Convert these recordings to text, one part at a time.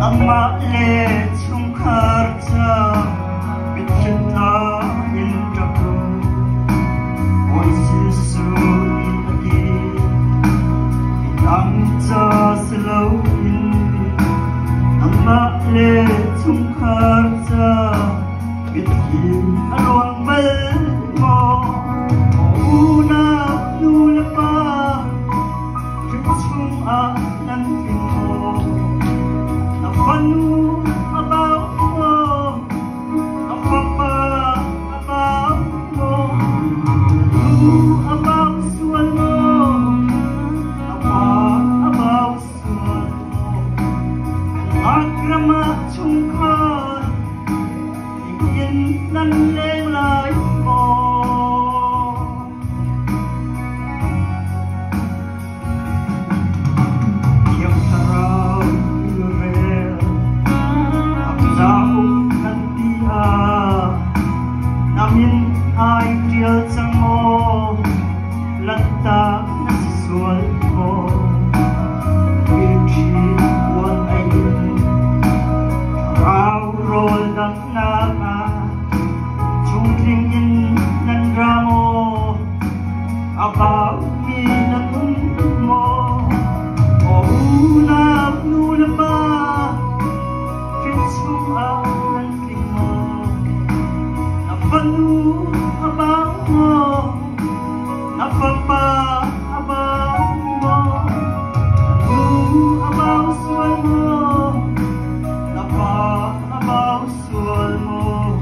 Ama le chung kharcha bitna in rakro oi sisu ati ang cha slow in ama le chung kharcha bitin arong bal mo una nula pa chung a nan mo Panu about mo, apapa about mo, about suwan mo, apa about suwan mo, agrama chungkar, ingin nan lelay mo. Namin ideal sang mo lanta na sisual ko Virgin buwan ay raw roll dak na chungklingin nan ramo abaw minatun mo o unap nula ba kitsum ang mo Panu about mo, napapa about mo, about sual mo, napa about sual mo,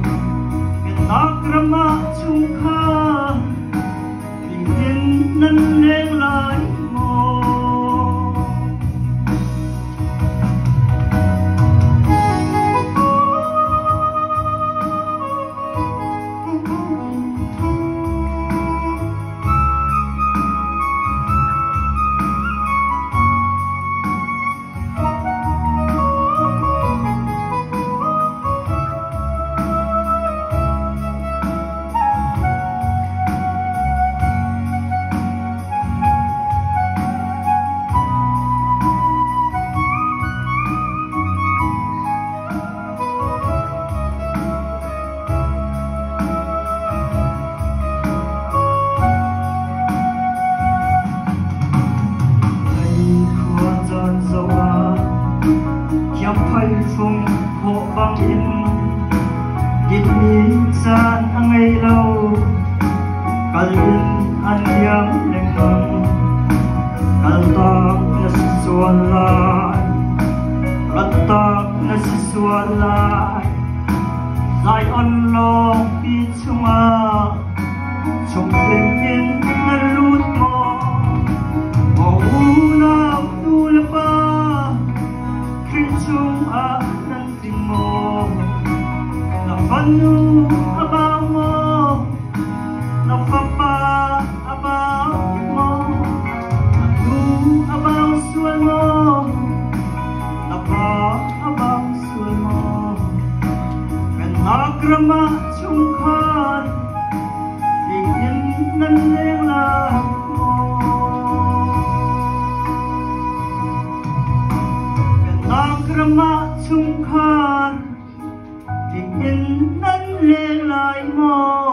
pinagrama chungka, tingin nan lelay mo. Phung hộ băng in Dịp nhìn san ang ngày lâu Kalin an yang leng nong Kaltak na sisuan lai Ratak na sisuan lai Lai on long pi chunga Chung linh in na lut mo Mo unaw nula pa Chung a nan ting mo na panu abaw mo na papa abaw mo na tu abaw sual mo na pa abaw sual mo pinagrama chungkar tingin nan lelay mo Agrama chungkar tingin nan lelay mo